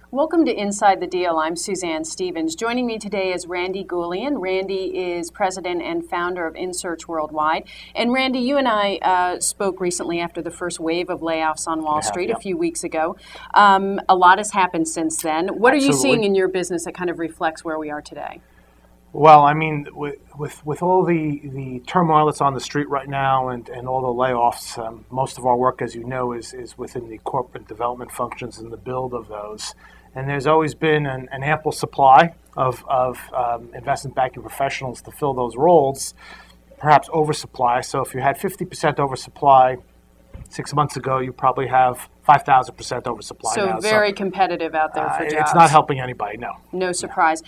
Welcome to Inside the Deal. I'm Suzanne Stevens. Joining me today is Randy Gulian. Randy is president and founder of InSearch Worldwide. And Randy, you and I spoke recently after the first wave of layoffs on Wall Street a few weeks ago. A lot has happened since then. What are you seeing in your business that kind of reflects where we are today? Well, I mean, with all the turmoil that's on the street right now and all the layoffs, most of our work, as you know, is within the corporate development functions and the build of those. And there's always been an ample supply of investment banking professionals to fill those roles, perhaps oversupply. So if you had 50% oversupply 6 months ago, you probably have 5,000% oversupply now. So very competitive out there for jobs. It's not helping anybody, no. No surprise.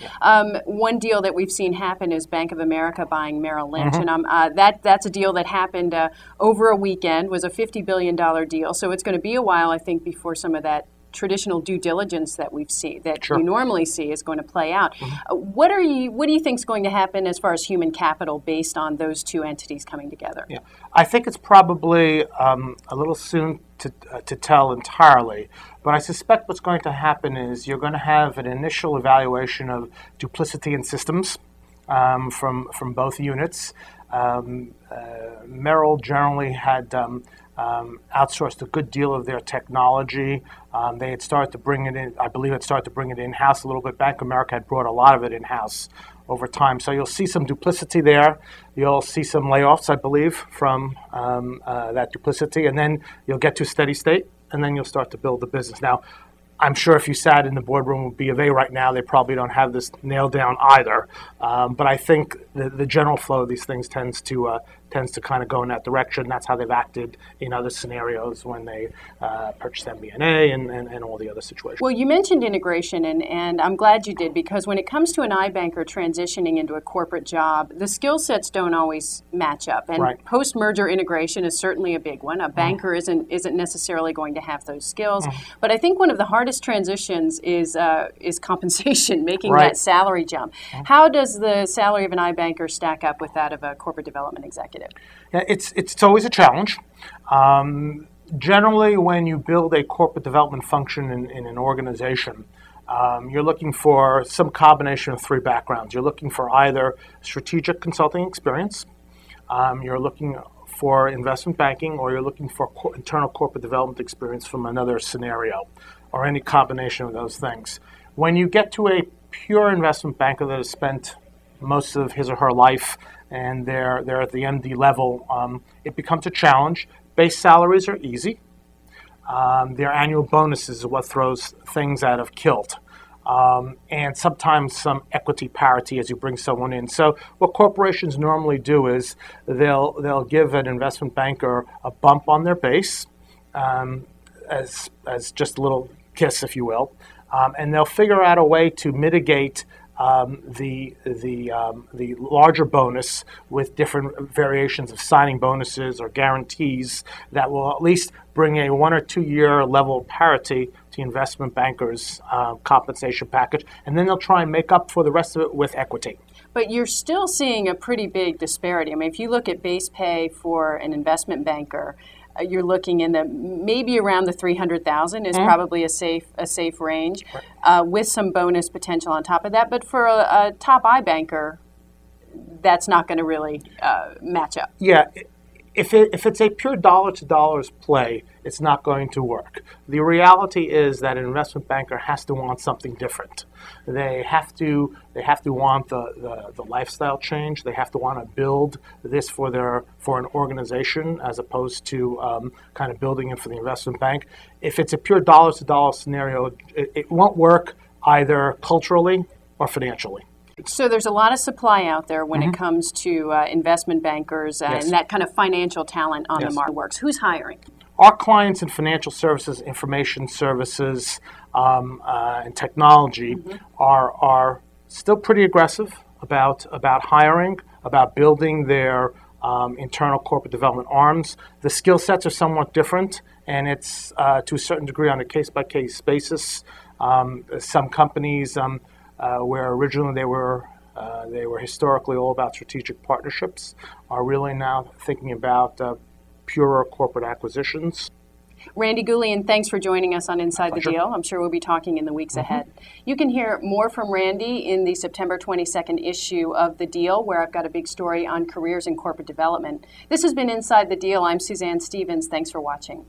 One deal that we've seen happen is Bank of America buying Merrill Lynch. And that's a deal that happened over a weekend, was a $50 billion deal. So it's going to be a while, I think, before some of that traditional due diligence that we've seen, that you normally see, is going to play out. What do you think is going to happen as far as human capital based on those two entities coming together? Yeah, I think it's probably a little soon to tell entirely, but I suspect what's going to happen is you're going to have an initial evaluation of duplicity in systems from both units. Merrill generally had outsourced a good deal of their technology. They had started to bring it in, I believe had started to bring it in-house a little bit. Bank of America had brought a lot of it in-house over time. So you'll see some duplicity there. You'll see some layoffs, I believe, from that duplicity. And then you'll get to a steady state, and then you'll start to build the business. Now, I'm sure if you sat in the boardroom with B of A right now, they probably don't have this nailed down either. But I think the general flow of these things tends to kind of go in that direction. That's how they've acted in other scenarios when they purchased MBNA and all the other situations. Well, you mentioned integration, and I'm glad you did, because when it comes to an iBanker transitioning into a corporate job, the skill sets don't always match up. And post-merger integration is certainly a big one. A banker isn't necessarily going to have those skills. But I think one of the hardest transitions is compensation, making that salary jump. How does the salary of an iBanker stack up with that of a corporate development executive? Yeah, it's always a challenge. Generally, when you build a corporate development function in an organization, you're looking for some combination of three backgrounds. You're looking for either strategic consulting experience, you're looking for investment banking, or you're looking for internal corporate development experience from another scenario, or any combination of those things. When you get to a pure investment banker that has spent most of his or her life and they're at the MD level, it becomes a challenge. Base salaries are easy. Their annual bonuses is what throws things out of kilt. And sometimes some equity parity as you bring someone in. So what corporations normally do is they'll give an investment banker a bump on their base, as just a little kiss, if you will, and they'll figure out a way to mitigate the larger bonus with different variations of signing bonuses or guarantees that will at least bring a 1 or 2 year level of parity to investment bankers' compensation package, and then they'll try and make up for the rest of it with equity. But you're still seeing a pretty big disparity. I mean, if you look at base pay for an investment banker, you're looking in the maybe around the 300,000 is probably a safe range, with some bonus potential on top of that. But for a top iBanker, that's not going to really match up. Yeah. If it's a pure dollar to dollars play, it's not going to work. The reality is that an investment banker has to want something different. They have to want the lifestyle change. They have to want to build this for an organization as opposed to kind of building it for the investment bank. If it's a pure dollar to dollar scenario, it won't work either culturally or financially. So there's a lot of supply out there when it comes to investment bankers and that kind of financial talent on the market works. Who's hiring? Our clients in financial services, information services, and technology are still pretty aggressive about hiring, about building their internal corporate development arms. The skill sets are somewhat different, and it's to a certain degree on a case-by-case basis. Some companies where originally they were historically all about strategic partnerships are really now thinking about purer corporate acquisitions. Randy Gulian, thanks for joining us on Inside the Pleasure. Deal. I'm sure we'll be talking in the weeks ahead. You can hear more from Randy in the September 22nd issue of The Deal, where I've got a big story on careers and corporate development. This has been Inside the Deal. I'm Suzanne Stevens. Thanks for watching.